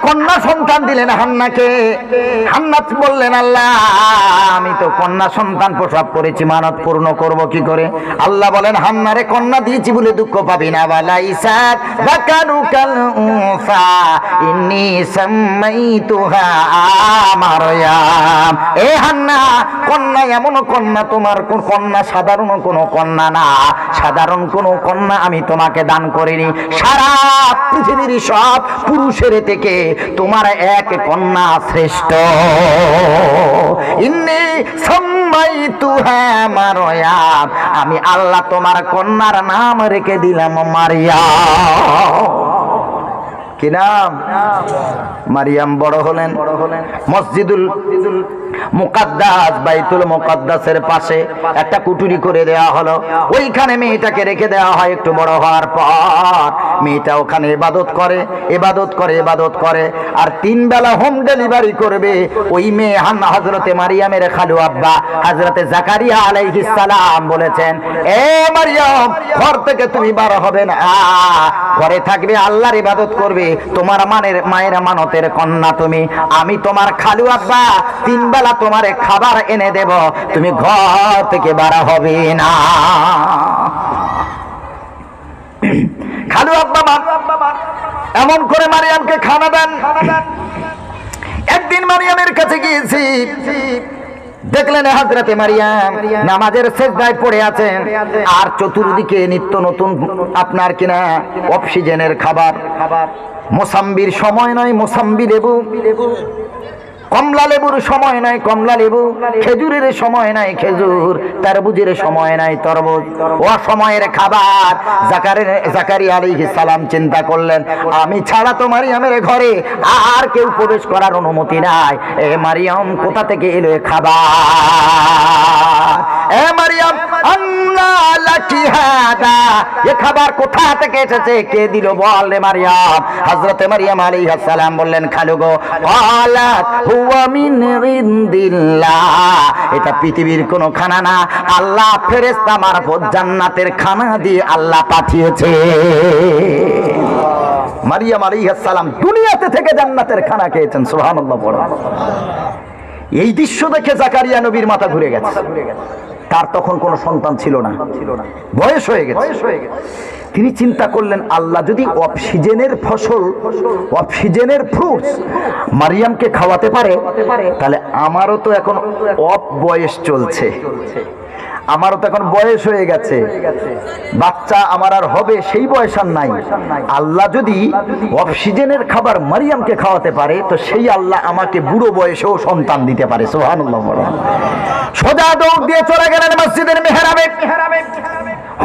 কন্যা সন্তান দিলেন হান্নাকে। হান্না বললেন, আল্লাহ আমি তো কন্যা সন্তান প্রসব করেছি, মানত পূর্ণ করব কি করে? আল্লাহ বলেন, হান্নারে কন্যা দিয়েছি বলে দুঃখ পাবি না। ওয়ালাইসাত যাকারুকাল উনসা ইন্নী সাম্মাইতুহা মারয়াম। এ হান্না, কন্যা এমন কন্যা, তোমার কন্যা সাধারণ কোনো কন্যা না, সাধারণ কোনো কন্যা আমি তোমাকে দান করিনি। সারা পৃথিবীর সব পুরুষের থেকে তোমার এক কন্যা শ্রেষ্ঠ। ইন্নী সাম্মাইতুহা মারয়াম, আমি আল্লাহ তোমার কন্যার নাম রেখে দিলাম মারিয়াম। কি নাম? মারিয়াম। বড় হলেন মসজিদুল মুকাদ্দাস, বাইতুল মুকাদ্দাসের পাশে একটা কুঠুরি করে দেওয়া হলো। ওইখানে মেয়েটাকে রেখে দেওয়া হয়। একটু বড় হওয়ার পর মেয়েটা ওখানে ইবাদত করে, ইবাদত করে, ইবাদত করে, আর 3 বেলা হোম ডেলিভারি করবে। ওই মেয়ে হযরতে মারিয়ামের খালু আব্বা হযরতে জাকারিয়া আলাইহিস সালাম বলেছেন, এ মারিয়াম, ঘর থেকে তুমি বার হবে না, ঘরে থাকবে, আল্লাহর ইবাদত করবে, তোমার মায়ের মানতের কন্যা তুমি। আমি তোমার খালু আব্বা 3 বেলা তোমারে খাবার এনে দেব, তুমি ঘর থেকে বার হবে না। খালু আব্বা এমন করে মারিয়ামকে খানা দেন। একদিন মারিয়ামের কাছে গিয়েছি, দেখলেন হযরতে মারিয়াম নামাজের সিজদায় পড়ে আছেন, আর চতুর্দিকে নিত্য নতুন আপনার কিনা অক্সিজেনের খাবার। মোসাম্বির সময় নয় মোসাম্বি লেবু, কমলা লেবুর সময় নাই কমলা লেবু, খেজুরের সময় নাই খেজুর, তরমুজের সময় নাই তরমুজ, অসময়ের খাবার। জাকারিয়া আলাইহিস সালাম চিন্তা করলেন, আমি ছাড়া তো মারিয়ামের ঘরে আর কেউ প্রবেশ করার অনুমতি নাই। এ মারিয়াম কোথা থেকে এলো খাবার? এ মারিয়াম, আন্না লাকি হাদা, এ খাবার কোথা থেকে এসেছে, কে দিল বল রে মারিয়াম? হযরতে মারিয়াম আলাইহিস সালাম বললেন, খালু গো, আলাত হুয়া মিন ইনদিল্লাহ, এটা পৃথিবীর কোনো খানা না, আল্লাহ ফেরেশতা মারফত জান্নাতের খানা দিয়ে আল্লাহ পাঠিয়েছে। মারিয়াম আলাইহিস সালাম দুনিয়াতে থেকে জান্নাতের খানা খেয়েছেন। সুবহানাল্লাহ। এই দৃশ্য দেখে জাকারিয়া নবীর মাথা ঘুরে গেছে। তার তখন কোনো সন্তান ছিল না, বয়স হয়ে গেছে। তিনি চিন্তা করলেন, আল্লাহ যদি অক্সিজেনের ফসল, অক্সিজেনের ফ্রুটস মারিয়ামকে খাওয়াতে পারে, তাহলে আমারও তো এখন বয়স চলছে, আমারও তো এখন বয়স হয়ে গেছে, বাচ্চা আমার আর হবে সেই বয়স আর নাই। আল্লাহ যদি অক্সিজেনের খাবার মারিয়ামকে খাওয়াতে পারে, তো সেই আল্লাহ আমাকে বুড়ো বয়সেও সন্তান দিতে পারে। সুবহানাল্লাহ। সোজা দৌড় দিয়ে চলে গেলেন মসজিদের মেহরাবে।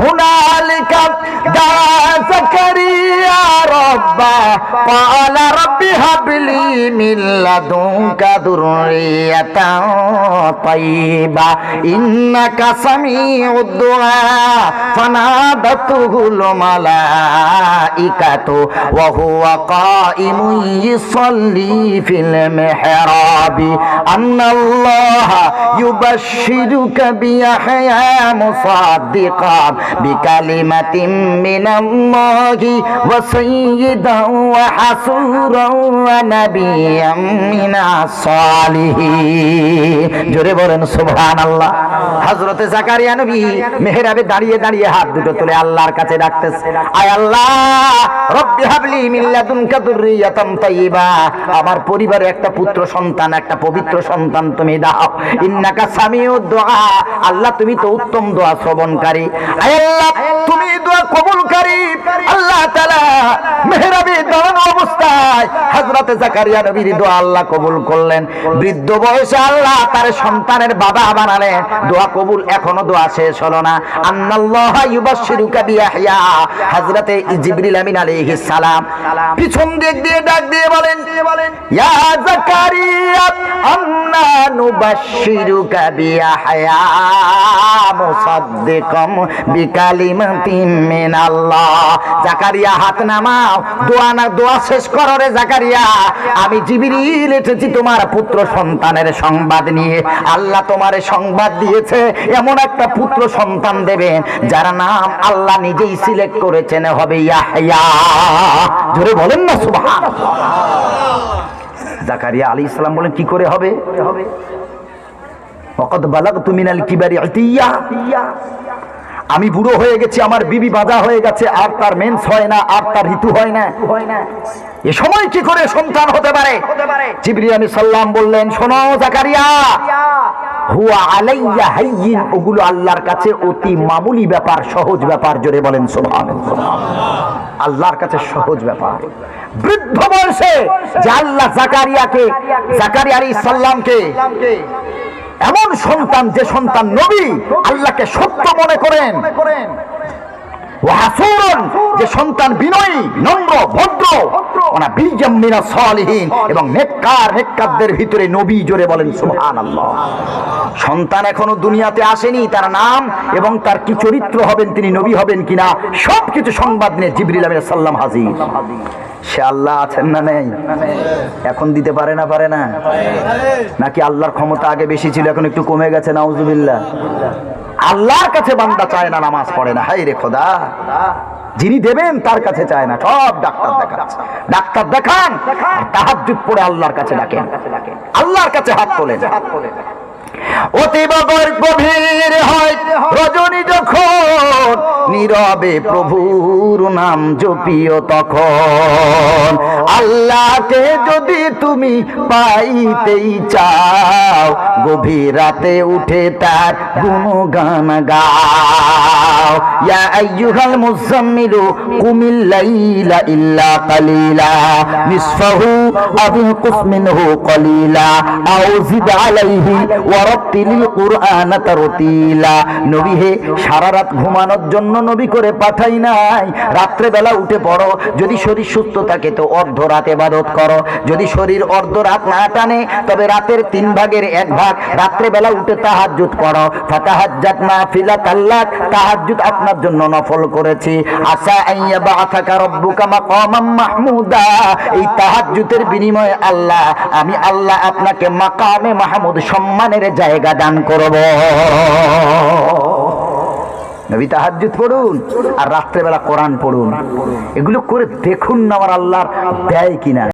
হুনালিকা দা জাকারিয়া রাব্বা ক্বালা রাব্বি হাবলি মিন লাদুনকা যুররিয়াতান তাইয়্যিবা ইন্নাকা সামিউদ দুআ ফানাদাতুহুল মালাইকাতু ওয়া হুয়া কাইমুন ইউসাল্লি ফিল মিহরাবি আন্নাল্লাহা ইউবাশশিরুকা বিয়াহইয়া মুসাদ্দিকান বিকালিমাতিন মিনাল্লাহি ওয়া সাইয়্যিদান ওয়া হাসুরান ওয়া নাবিয়্যাম মিনাস সালিহিন। জোরে বলেন সুবহানাল্লাহ। হযরতে জাকারিয়া নবী মেহরাবে দাঁড়িয়ে দাঁড়িয়ে হাত দুটো তুলে আল্লাহর কাছে ডাকতেছে, আয় আল্লাহ, রব্বি হাবলি মিন লাদুনকা যুররিয়াতান তাইয়্যিবা, আমার পরিবারে একটা পুত্র সন্তান, একটা পবিত্র সন্তান তুমি দাও। ইন্নাকা সামিউদ দুআ, আল্লাহ তুমি তো উত্তম দোয়া শ্রবণকারী। আয় আল্লাহ, তুমি দোয়া কবুলকারী। আল্লাহ তাআলা মেহরাবে দাঁড়ানো অবস্থায় হযরতে জাকারিয়া নবীর দোয়া আল্লাহ কবুল করলেন। বৃদ্ধ বয়সে আল্লাহ তার সন্তানের বাবা বানালেন। দোয়া কবুল, এখনো দোয়া শেষ হলো না। আন্নাল্লাহা ইউবাশশিরুকা বিয়াহইয়া, হযরতে জিবরিল আমিন আলাইহিস সালাম পিছন দিক দিয়ে ডাক দিয়ে বলেন, ইয়া জাকারিয়া আন্না নুবাশশিরুকা বিয়াহইয়া মুসাদ্দিকাম বিকালিমাতিন মিনাল্লাহ। জাকারিয়া হাত নামাও, দোয়া শেষ করো রে জাকারিয়া। আমি জিবরিল এসেছি তোমার পুত্র সন্তানের সংবাদ নিয়ে। আল্লাহ তোমারে সংবাদ দিয়েছে এমন একটা পুত্র সন্তান দেবেন যার নাম আল্লাহ নিজেই সিলেক্ট করেছেন, হবে ইয়াহইয়া। জোরে বলেন না সুবহানাল্লাহ। জাকারিয়া আলাইহিস সালাম বলেন কি করে হবে? ওয়াকাদ বালাগতু মিনাল কিবারি ইতিয়া, আমি বুড়ো হয়ে গেছি, আমার বিবি বাঁধা হয়ে গেছে, আর তার মেন্স হয় না, আর তার ঋতু হয় না, এ সময় কি করে সন্তান হতে পারে? জিবরিল আলাইহিস সালাম বললেন, শোনো জাকারিয়া, হুয়া আলাইয়া হাইয়িন, ওগুলো আল্লাহর কাছে অতি মামুলি ব্যাপার, সহজ ব্যাপার। জোরে বলেন সুবহানাল্লাহ। আল্লাহর কাছে সহজ ব্যাপার। বৃদ্ধ বয়সে যে আল্লাহ জাকারিয়া আলাইহিস সালামকে এমন সন্তান, যে সন্তান নবী, আল্লাহকে সত্য মনে করেন, ওয়াসুরুন, যে সন্তান বিনয়ী, নম্র, ভদ্র, ওনা বিজাম মিনাস সালিহিন, এবং নেককারদের ভিতরে নবী। জোরে বলেন সুবহানাল্লাহ। সন্তান এখনো দুনিয়াতে আসেনি, তার নাম এবং তার কি চরিত্র হবেন, তিনি নবী হবেন কিনা, সবকিছু সংবাদ নিয়ে জিবরিল আলাইহিস সালাম হাজির। সে আল্লাহ আছেন না নেই? এখন দিতে পারে না? নাকি আল্লাহর ক্ষমতা আগে বেশি ছিল, এখন একটু কমে গেছে? নাউজুবিল্লাহ। আল্লাহর কাছে বান্দা চায় না, নামাজ পড়ে না। হায় রে খোদা, যিনি দেবেন তার কাছে চায় না। সব ডাক্তার দেখান, তাহাজ্জুদ পড়ে আল্লাহর কাছে ডাকেন, আল্লাহর কাছে হাত তোলেন। অতীব গভীর হয় রজনী যখন, নীরবে প্রভুর নাম জপিও তখন। আল্লাহকে যদি তুমি পাইতেই চাও, গভীর রাতে উঠে তার গুণগান গাও। ইয়া আইয়ুহাল মুযাম্মিলু কুমিল লাইলা ইল্লা কালিলা, নিসফাহু আও ইনকুস মিনহু কালিলা, আও জিদ আলাইহি ওয়ারাত্তিলিল কুরআন তারতিলা। নবী হে, সারা রাত ঘুমানোর জন্য নবী করে পাঠাই নাই, রাত্রে বেলা উঠে পড়ো। যদি শরীর সুস্থ থাকে তো অর্ধ রাত ইবাদত করো, যদি শরীর অর্ধ রাত না টানে তবে রাতের 3 ভাগের 1 ভাগ রাত্রে বেলা উঠে তাহাজ্জুদ পড়ো। ফাতাহাজ্জাত নাফিলাতাল লাক, তাহাজ্জুদ আপনার জন্য নফল করেছি। আসা আইয়া বাআতাকা রাব্বুকা মাকামাম মাহমুদা, এই তাহাজ্জুদের বিনিময়ে আমি আল্লাহ আপনাকে মাকামে মাহমুদ, সম্মানের জায়গা দান করব। নবী তাহাজ্জুদ পড়ুন আর রাত্রে বেলা কোরআন পড়ুন, এগুলো করে দেখুন না আমার আল্লাহর দেয় কিনা।